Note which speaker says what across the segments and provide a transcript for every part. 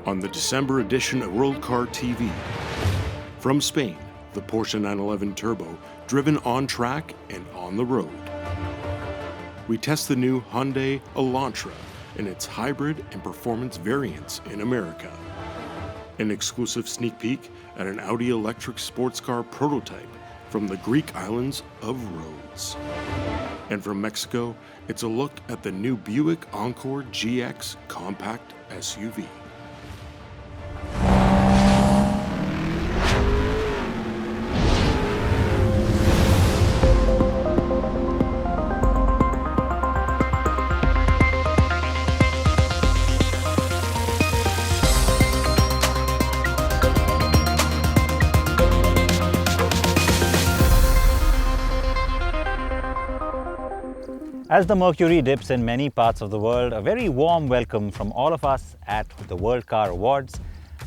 Speaker 1: on the December edition of World Car TV. From Spain, the Porsche 911 Turbo, driven on track and on the road. We test the new Hyundai Elantra and its hybrid and performance variants in America. An exclusive sneak peek at an Audi electric sports car prototype from the Greek islands of Rhodes. And from Mexico, it's a look at the new Buick Encore GX compact SUV.
Speaker 2: As the mercury dips in many parts of the world, a very warm welcome from all of us at the World Car Awards.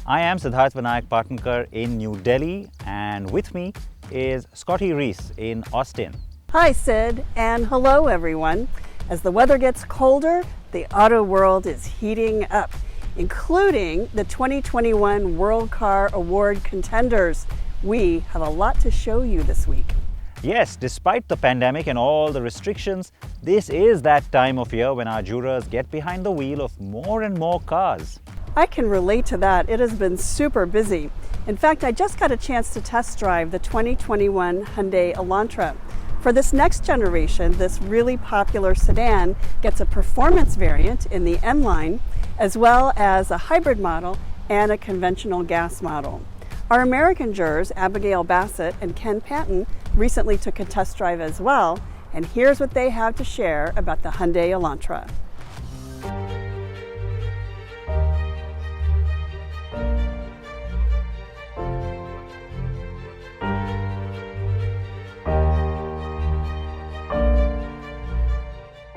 Speaker 2: I am Siddharth Parthankar in New Delhi, and with me is Scotty Reese in Austin.
Speaker 3: Hi Sid, and hello everyone. As the weather gets colder, the auto world is heating up, including the 2021 World Car Award contenders. We have a lot to show you this week.
Speaker 2: Yes, despite the pandemic and all the restrictions, this is that time of year when our jurors get behind the wheel of more and more cars.
Speaker 3: I can relate to that. It has been super busy. In fact, I just got a chance to test drive the 2021 Hyundai Elantra. For this next generation, this really popular sedan gets a performance variant in the N line, as well as a hybrid model and a conventional gas model. Our American jurors, Abigail Bassett and Ken Panton, recently took a test drive as well, and here's what they have to share about the Hyundai Elantra.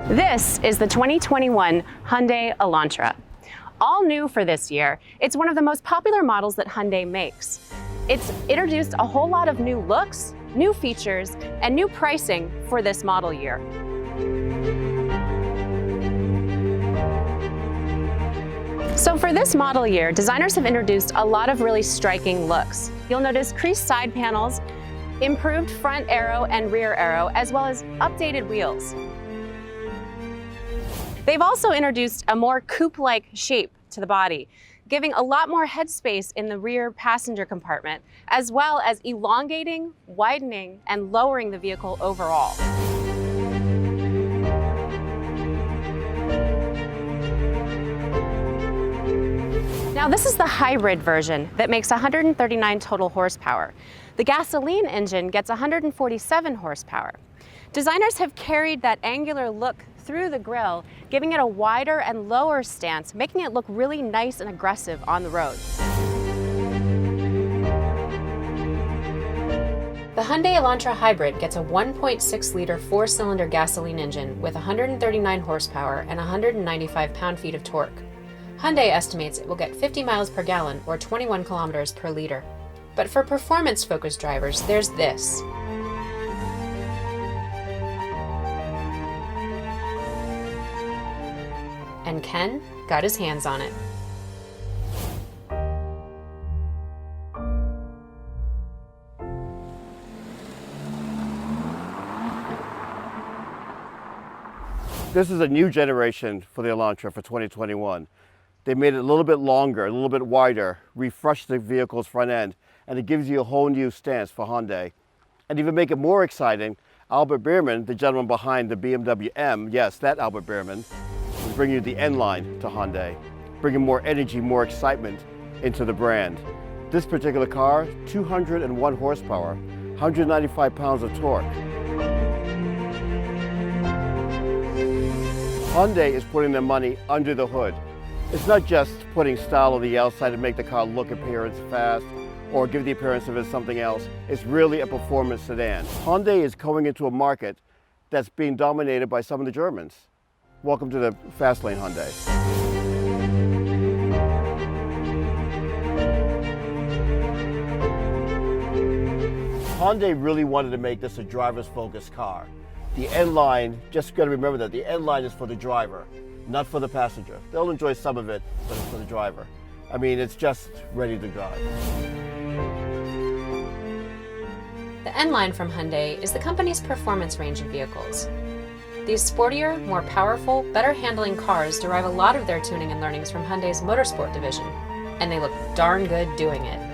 Speaker 4: This is the 2021 Hyundai Elantra. All new for this year, it's one of the most popular models that Hyundai makes. It's introduced a whole lot of new looks, new features, and new pricing for this model year. So for this model year, designers have introduced a lot of really striking looks. You'll notice creased side panels, improved front aero and rear aero, as well as updated wheels. They've also introduced a more coupe-like shape to the body, giving a lot more headspace in the rear passenger compartment, as well as elongating, widening, and lowering the vehicle overall. Now this is the hybrid version that makes 139 total horsepower. The gasoline engine gets 147 horsepower. Designers have carried that angular look through the grille, giving it a wider and lower stance, making it look really nice and aggressive on the road. The Hyundai Elantra Hybrid gets a 1.6-liter four-cylinder gasoline engine with 139 horsepower and 195 pound-feet of torque. Hyundai estimates it will get 50 miles per gallon or 21 kilometers per liter. But for performance-focused drivers, there's this. And Ken got his hands on it.
Speaker 5: This is a new generation for the Elantra for 2021. They made it a little bit longer, a little bit wider, refreshed the vehicle's front end, and it gives you a whole new stance for Hyundai. And even make it more exciting, Albert Biermann, the gentleman behind the BMW M, yes, that Albert Biermann, bring you the N line to Hyundai, bringing more energy, more excitement into the brand. This particular car, 201 horsepower, 195 pounds of torque. Hyundai is putting their money under the hood. It's not just putting style on the outside to make the car look appearance fast or give the appearance of it something else. It's really a performance sedan. Hyundai is going into a market that's being dominated by some of the Germans. Welcome to the Fast Lane Hyundai. Hyundai really wanted to make this a driver's focused car. The N line, just got to remember that the N line is for the driver, not for the passenger. They'll enjoy some of it, but it's for the driver. I mean, it's just ready to drive.
Speaker 4: The N-Line from Hyundai is the company's performance range of vehicles. These sportier, more powerful, better handling cars derive a lot of their tuning and learnings from Hyundai's Motorsport division, and they look darn good doing it.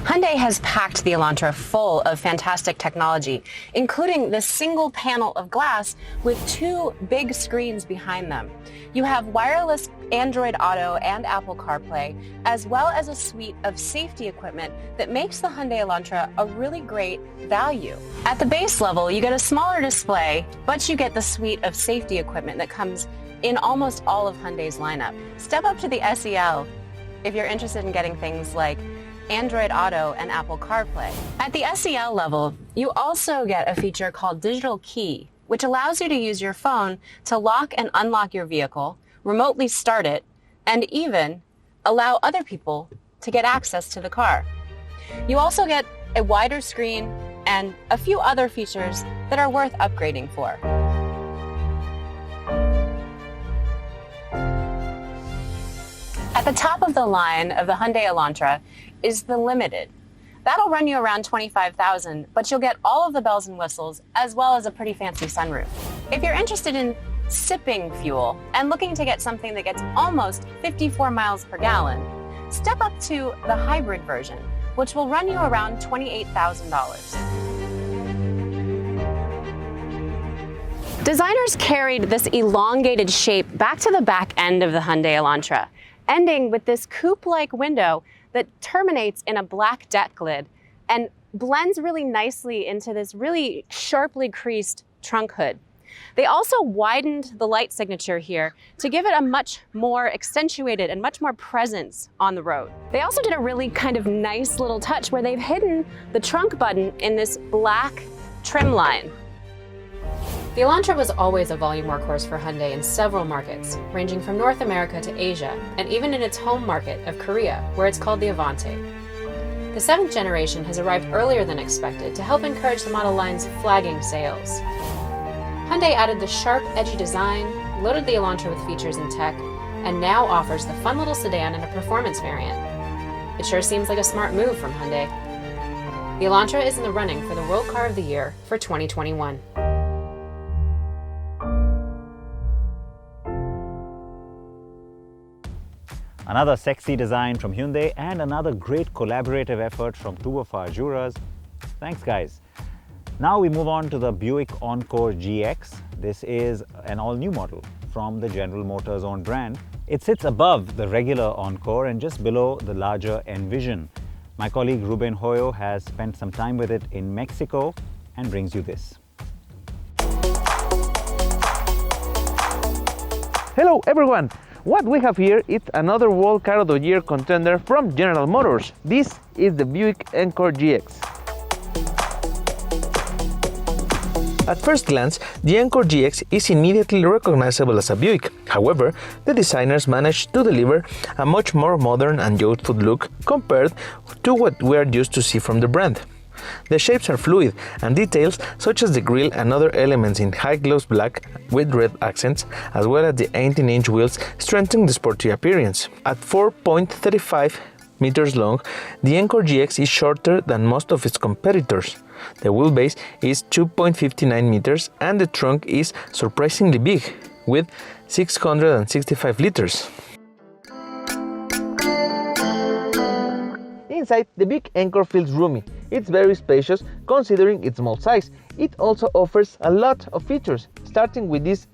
Speaker 4: Hyundai has packed the Elantra full of fantastic technology, including the single panel of glass with 2 big screens behind them. You have wireless Android Auto and Apple CarPlay, as well as a suite of safety equipment that makes the Hyundai Elantra a really great value. At the base level, you get a smaller display, but you get the suite of safety equipment that comes in almost all of Hyundai's lineup. Step up to the SEL if you're interested in getting things like Android Auto and Apple CarPlay. At the SEL level, you also get a feature called Digital Key, which allows you to use your phone to lock and unlock your vehicle, remotely start it, and even allow other people to get access to the car. You also get a wider screen and a few other features that are worth upgrading for. At the top of the line of the Hyundai Elantra is the Limited. That'll run you around $25,000, but you'll get all of the bells and whistles as well as a pretty fancy sunroof. If you're interested in sipping fuel and looking to get something that gets almost 54 miles per gallon, step up to the hybrid version, which will run you around $28,000. Designers carried this elongated shape back to the back end of the Hyundai Elantra, ending with this coupe-like window that terminates in a black deck lid and blends really nicely into this really sharply creased trunk hood. They also widened the light signature here to give it a much more accentuated and much more presence on the road. They also did a really kind of nice little touch where they've hidden the trunk button in this black trim line. The Elantra was always a volume workhorse for Hyundai in several markets, ranging from North America to Asia, and even in its home market of Korea, where it's called the Avante. The 7th generation has arrived earlier than expected to help encourage the model line's flagging sales. Hyundai added the sharp, edgy design, loaded the Elantra with features and tech, and now offers the fun little sedan in a performance variant. It sure seems like a smart move from Hyundai. The Elantra is in the running for the World Car of the Year for 2021.
Speaker 2: Another sexy design from Hyundai and another great collaborative effort from 2 of our jurors. Thanks, guys. Now we move on to the Buick Encore GX. This is an all-new model from the General Motors own brand. It sits above the regular Encore and just below the larger Envision. My colleague Ruben Hoyo has spent some time with it in Mexico and brings you this.
Speaker 6: Hello everyone! What we have here is another World Car of the Year contender from General Motors. This is the Buick Encore GX. At first glance, the Encore GX is immediately recognizable as a Buick. However, the designers managed to deliver a much more modern and youthful look compared to what we are used to see from the brand. The shapes are fluid, and details such as the grille and other elements in high gloss black with red accents, as well as the 18-inch wheels, strengthen the sporty appearance. At 4.35 meters long, the Encore GX is shorter than most of its competitors. The wheelbase is 2.59 meters and the trunk is surprisingly big, with 665 liters. Inside, the Buick Encore feels roomy. It's very spacious considering its small size. It also offers a lot of features, starting with this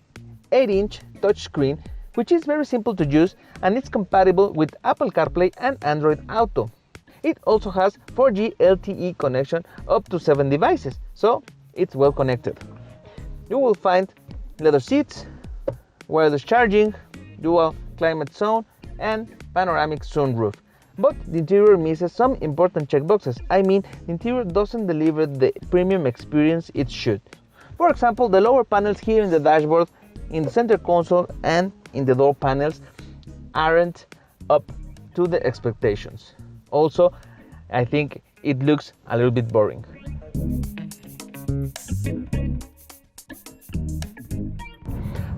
Speaker 6: 8-inch touchscreen, which is very simple to use and it's compatible with Apple CarPlay and Android Auto. It also has 4G LTE connection up to 7 devices, so it's well connected. You will find leather seats, wireless charging, dual climate zone, and panoramic sunroof. But the interior misses some important checkboxes. I mean, the interior doesn't deliver the premium experience it should. For example, the lower panels here in the dashboard, in the center console, and in the door panels aren't up to the expectations. Also, I think it looks a little bit boring.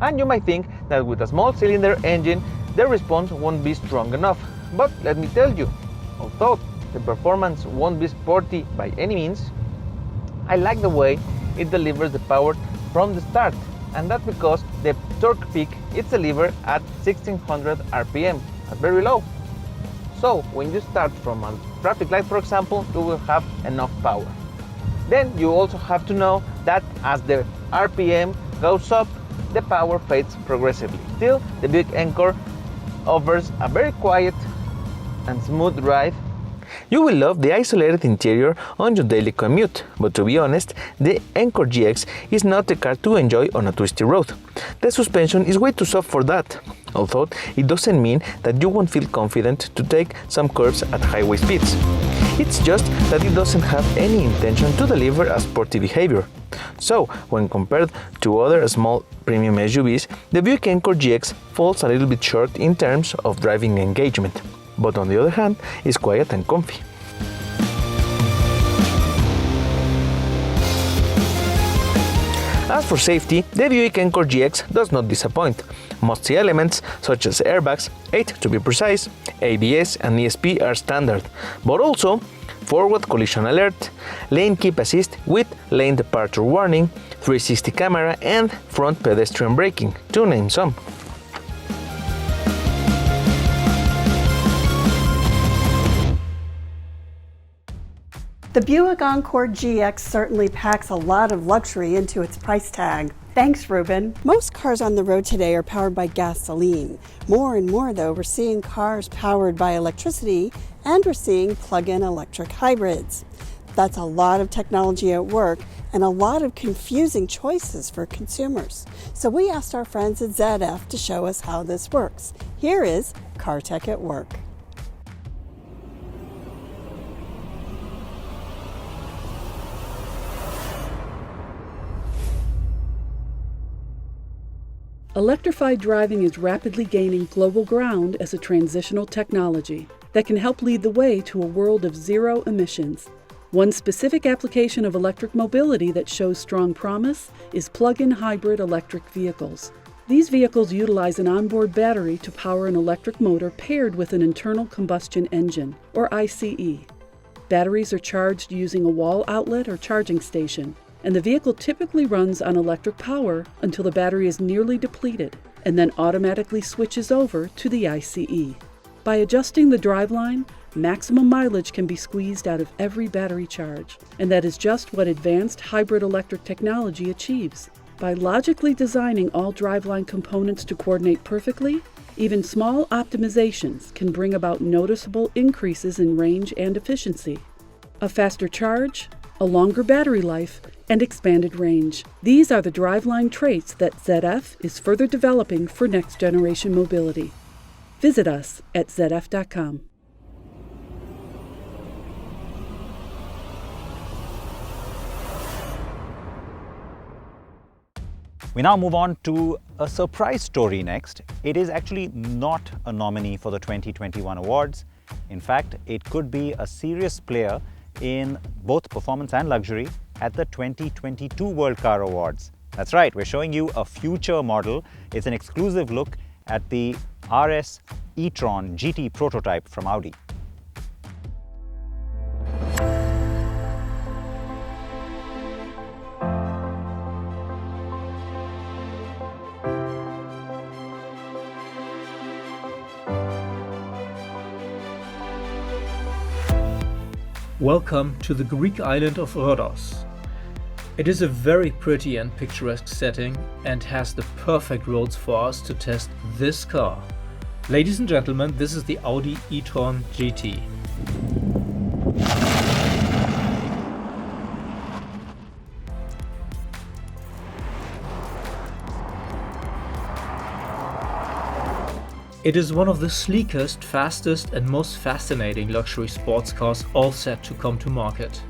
Speaker 6: And you might think that with a small cylinder engine, the response won't be strong enough. But let me tell you, although the performance won't be sporty by any means, I like the way it delivers the power from the start, and that's because the torque peak is delivered at 1600 RPM, at very low. So when you start from a traffic light, for example, you will have enough power. Then you also have to know that as the RPM goes up, the power fades progressively. Still, the Buick Encore offers a very quiet and smooth ride. You will love the isolated interior on your daily commute, but to be honest, the Encore GX is not a car to enjoy on a twisty road. The suspension is way too soft for that, although it doesn't mean that you won't feel confident to take some curves at highway speeds. It's just that it doesn't have any intention to deliver a sporty behavior. So, when compared to other small premium SUVs, the Buick Encore GX falls a little bit short in terms of driving engagement, but on the other hand, is quiet and comfy. As for safety, the Buick Encore GX does not disappoint. Must-see elements such as airbags, 8 to be precise, ABS and ESP are standard, but also forward collision alert, lane keep assist with lane departure warning, 360 camera and front pedestrian braking, to name some.
Speaker 3: The Buick Encore GX certainly packs a lot of luxury into its price tag. Thanks, Ruben. Most cars on the road today are powered by gasoline. More and more, though, we're seeing cars powered by electricity, and we're seeing plug-in electric hybrids. That's a lot of technology at work and a lot of confusing choices for consumers. So we asked our friends at ZF to show us how this works. Here is Car Tech at Work.
Speaker 7: Electrified driving is rapidly gaining global ground as a transitional technology that can help lead the way to a world of zero emissions. One specific application of electric mobility that shows strong promise is plug-in hybrid electric vehicles. These vehicles utilize an onboard battery to power an electric motor paired with an internal combustion engine, or ICE. Batteries are charged using a wall outlet or charging station, and the vehicle typically runs on electric power until the battery is nearly depleted, and then automatically switches over to the ICE. By adjusting the driveline, maximum mileage can be squeezed out of every battery charge, and that is just what advanced hybrid electric technology achieves. By logically designing all driveline components to coordinate perfectly, even small optimizations can bring about noticeable increases in range and efficiency. A faster charge, a longer battery life, and expanded range. These are the driveline traits that ZF is further developing for next-generation mobility. Visit us at zf.com.
Speaker 2: We now move on to a surprise story next. It is actually not a nominee for the 2021 awards. In fact, it could be a serious player in both performance and luxury at the 2022 World Car Awards. That's right, we're showing you a future model. It's an exclusive look at the RS e-tron GT prototype from Audi.
Speaker 8: Welcome to the Greek island of Rhodos. It is a very pretty and picturesque setting and has the perfect roads for us to test this car. Ladies and gentlemen, this is the Audi e-tron GT. It is one of the sleekest, fastest and most fascinating luxury sports cars all set to come to market.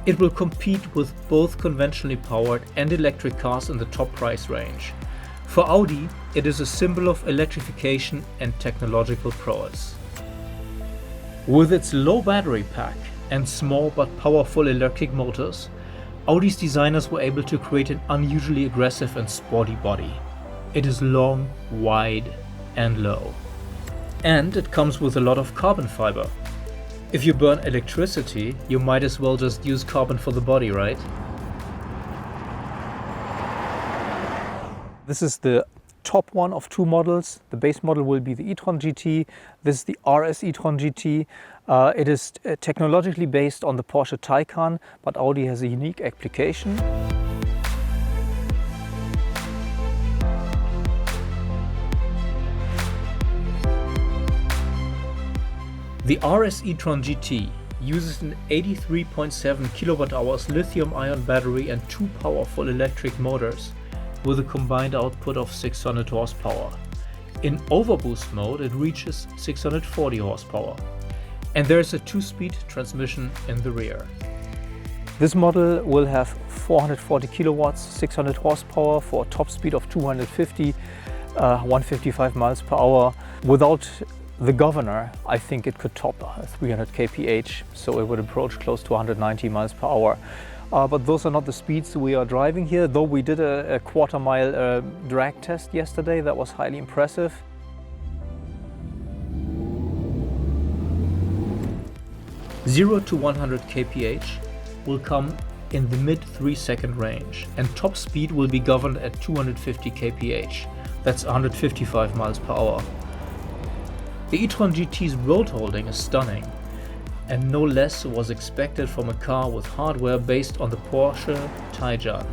Speaker 8: It will compete with both conventionally powered and electric cars in the top price range. For Audi, it is a symbol of electrification and technological prowess. With its low battery pack and small but powerful electric motors, Audi's designers were able to create an unusually aggressive and sporty body. It is long, wide, and low. And it comes with a lot of carbon fiber. If you burn electricity, you might as well just use carbon for the body, right?
Speaker 9: This is the top one of two models. The base model will be the e-tron GT. This is the RS e-tron GT. It is technologically based on the Porsche Taycan, but Audi has a unique application.
Speaker 8: The RS e-tron GT uses an 83.7 kilowatt-hours lithium-ion battery and two powerful electric motors with a combined output of 600 horsepower. In overboost mode it reaches 640 horsepower. And there is a 2-speed transmission in the rear.
Speaker 9: This model will have 440 kilowatts, 600 horsepower for a top speed of 250, 155 miles per hour. Without the governor, I think it could top 300 kph, so it would approach close to 190 miles per hour. But those are not the speeds we are driving here, though we did a quarter-mile drag test yesterday. That was highly impressive.
Speaker 8: 0 to 100 kph will come in the mid 3-second range, and top speed will be governed at 250 kph. That's 155 miles per hour. The e-tron GT's road holding is stunning, and no less was expected from a car with hardware based on the Porsche Taycan.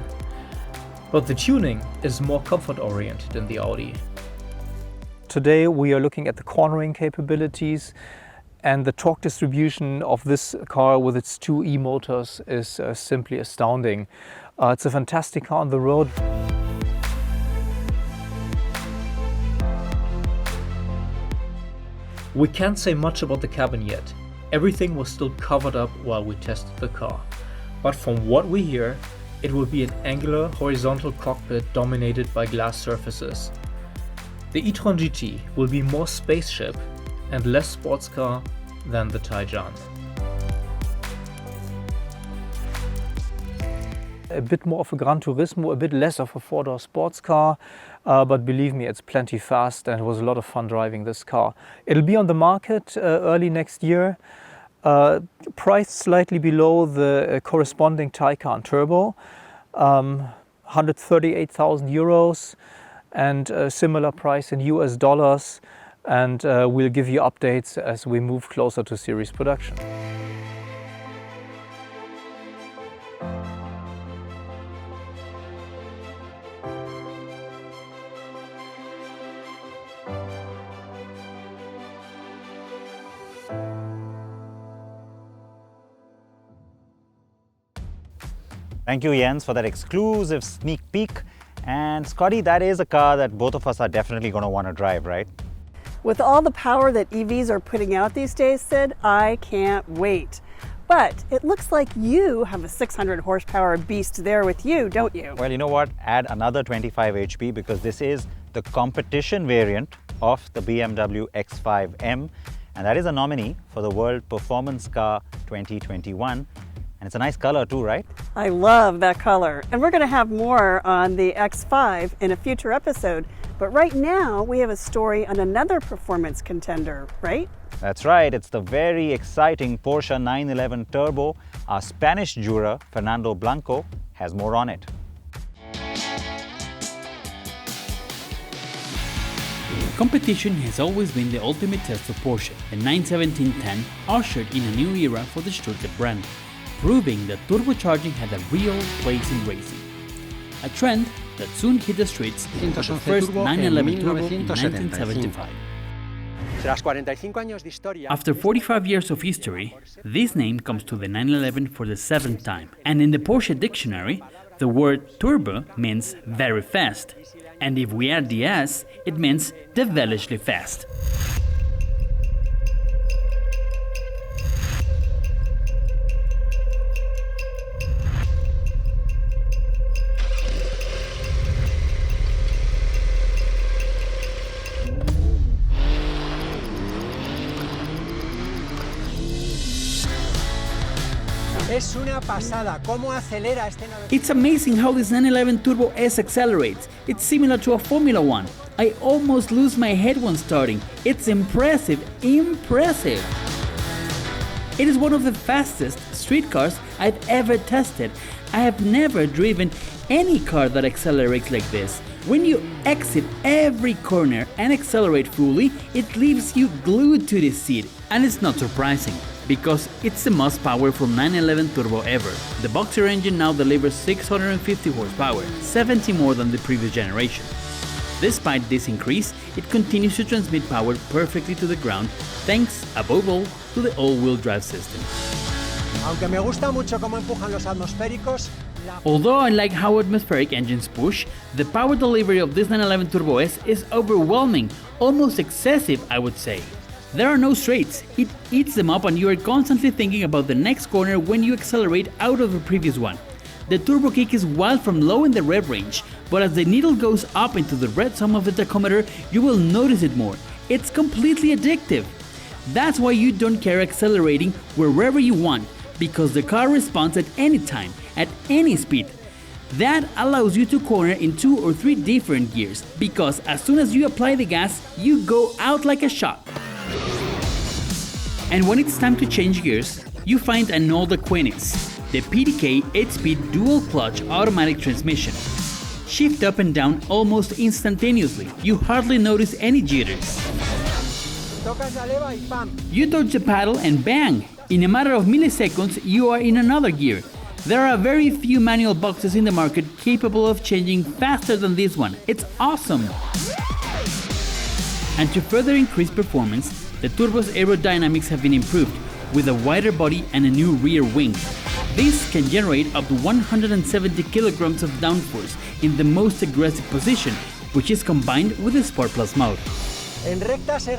Speaker 8: But the tuning is more comfort-oriented in the Audi.
Speaker 9: Today we are looking at the cornering capabilities, and the torque distribution of this car with its two e-motors is simply astounding. It's a fantastic car on the road.
Speaker 8: We can't say much about the cabin yet. Everything was still covered up while we tested the car. But from what we hear, it will be an angular horizontal cockpit dominated by glass surfaces. The e-tron GT will be more spaceship and less sports car than the Taycan.
Speaker 9: A bit more of a Gran Turismo, a bit less of a four-door sports car, but believe me, it's plenty fast and it was a lot of fun driving this car. It'll be on the market early next year, priced slightly below the corresponding Taycan Turbo, 138,000 euros, and a similar price in US dollars, and we'll give you updates as we move closer to series production.
Speaker 2: Thank you, Jens, for that exclusive sneak peek. And Scotty, that is a car that both of us are definitely going to want to drive, right?
Speaker 3: With all the power that EVs are putting out these days, Sid, I can't wait. But it looks like you have a 600 horsepower beast there with you, don't you?
Speaker 2: Well, you know what? Add another 25 HP because this is the competition variant of the BMW X5M, and that is a nominee for the World Performance Car 2021. And it's a nice color too, right?
Speaker 3: I love that color. And we're going to have more on the X5 in a future episode. But right now, we have a story on another performance contender, right?
Speaker 2: That's right. It's the very exciting Porsche 911 Turbo. Our Spanish juror, Fernando Blanco, has more on it.
Speaker 10: Competition has always been the ultimate test for Porsche. The 91710 ushered in a new era for the Stuttgart brand, proving that turbocharging had a real place in racing. A trend that soon hit the streets with the first 911 Turbo in 1975. After 45 years of history, this name comes to the 911 for the 7th time. And in the Porsche dictionary, the word turbo means very fast. And if we add the S, it means devilishly fast.
Speaker 11: Es una pasada. ¿Cómo acelera este 911?
Speaker 10: It's amazing how this 911 Turbo S accelerates. It's similar to a Formula One. I almost lose my head when starting. It's impressive, impressive. It is one of the fastest street cars I've ever tested. I have never driven any car that accelerates like this. When you exit every corner and accelerate fully, it leaves you glued to the seat. And it's not surprising, because it's the most powerful 911 Turbo ever. The Boxer engine now delivers 650 horsepower, 70 more than the previous generation. Despite this increase, it continues to transmit power perfectly to the ground, thanks, above all, to the all-wheel drive system.
Speaker 11: Aunque me gusta mucho cómo empujan los atmosféricos,
Speaker 10: Although I like how atmospheric engines push, the power delivery of this 911 Turbo S is overwhelming, almost excessive, I would say. There are no straights, it eats them up and you are constantly thinking about the next corner when you accelerate out of the previous one. The turbo kick is wild from low in the rev range, but as the needle goes up into the red sum of the tachometer, you will notice it more. It's completely addictive. That's why you don't care accelerating wherever you want, because the car responds at any time, at any speed. That allows you to corner in 2 or 3 different gears, because as soon as you apply the gas, you go out like a shot. And when it's time to change gears, you find an old acquaintance, the PDK 8-speed dual-clutch automatic transmission. Shift up and down almost instantaneously, you hardly notice any jitters.
Speaker 11: tocas la leva y ¡pam!
Speaker 10: You touch the paddle and bang! In a matter of milliseconds, you are in another gear. There are very few manual boxes in the market capable of changing faster than this one. It's awesome! And to further increase performance, the Turbo's aerodynamics have been improved, with a wider body and a new rear wing. This can generate up to 170 kilograms of downforce in the most aggressive position, which is combined with the Sport Plus mode.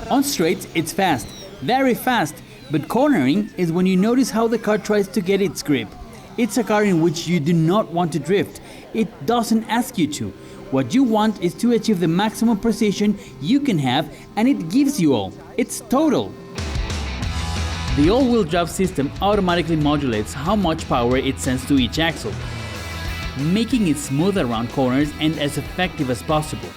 Speaker 10: On straights, it's fast, very fast, but cornering is when you notice how the car tries to get its grip. It's a car in which you do not want to drift. It doesn't ask you to. What you want is to achieve the maximum precision you can have, and it gives you all. It's total. The all-wheel drive system automatically modulates how much power it sends to each axle, making it smooth around corners and as effective as possible.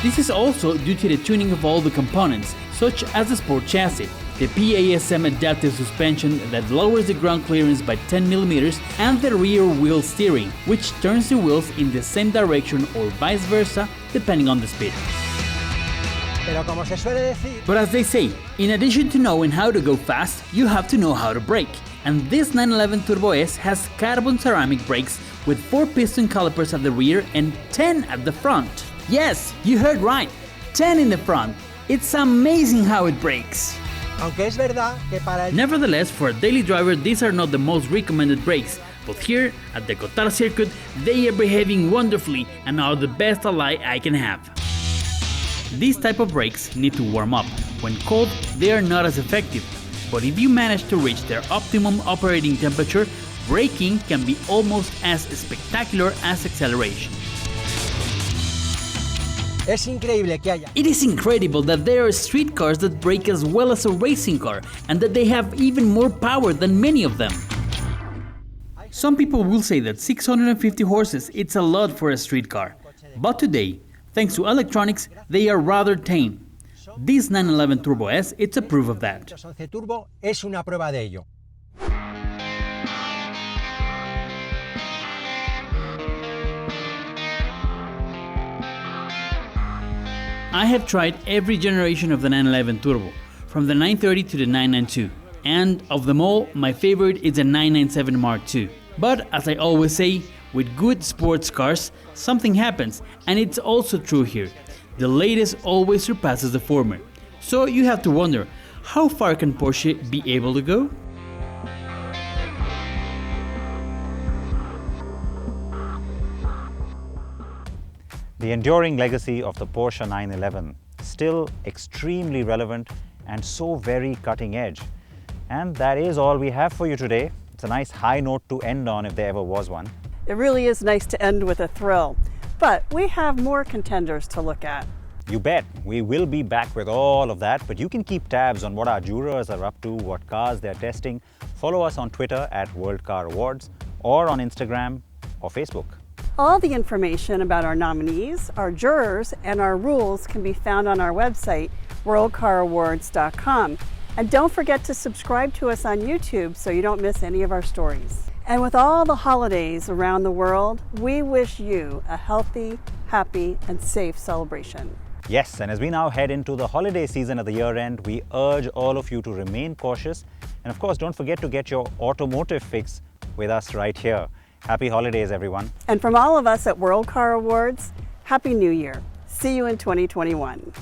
Speaker 10: This is also due to the tuning of all the components, such as the sport chassis, the PASM adaptive suspension that lowers the ground clearance by 10 mm, and the rear wheel steering, which turns the wheels in the same direction or vice versa, depending on the speed. But as they say, in addition to knowing how to go fast, you have to know how to brake. And this 911 Turbo S has carbon ceramic brakes with 4 piston calipers at the rear and 10 at the front. Yes, you heard right, 10 in the front. It's amazing how it brakes. Nevertheless, for a daily driver, these are not the most recommended brakes, but here at the Qatar circuit, they are behaving wonderfully and are the best ally I can have. These type of brakes need to warm up. When cold, they are not as effective, but if you manage to reach their optimum operating temperature, braking can be almost as spectacular as acceleration. It is incredible that there are street cars that brake as well as a racing car, and that they have even more power than many of them. Some people will say that 650 horses it's a lot for a street car, but today, thanks to electronics, they are rather tame. This 911 Turbo S, it's a proof of that. I have tried every generation of the 911 Turbo, from the 930 to the 992, and of them all, my favorite is the 997 Mark II. But as I always say, with good sports cars, something happens, and it's also true here. The latest always surpasses the former. So you have to wonder, how far can Porsche be able to go?
Speaker 2: The enduring legacy of the Porsche 911, still extremely relevant and so very cutting edge. And that is all we have for you today. It's a nice high note to end on if there ever was one.
Speaker 3: It really is nice to end with a thrill, but we have more contenders to look at.
Speaker 2: You bet. We will be back with all of that, but you can keep tabs on what our jurors are up to, what cars they're testing, follow us on Twitter at World Car Awards or on Instagram or Facebook.
Speaker 3: All the information about our nominees, our jurors, and our rules can be found on our website, worldcarawards.com. And don't forget to subscribe to us on YouTube so you don't miss any of our stories. And with all the holidays around the world, we wish you a healthy, happy, and safe celebration.
Speaker 2: Yes, and as we now head into the holiday season at the year end, we urge all of you to remain cautious. And of course, don't forget to get your automotive fix with us right here. Happy holidays, everyone.
Speaker 3: And from all of us at World Car Awards, Happy New Year. See you in 2021.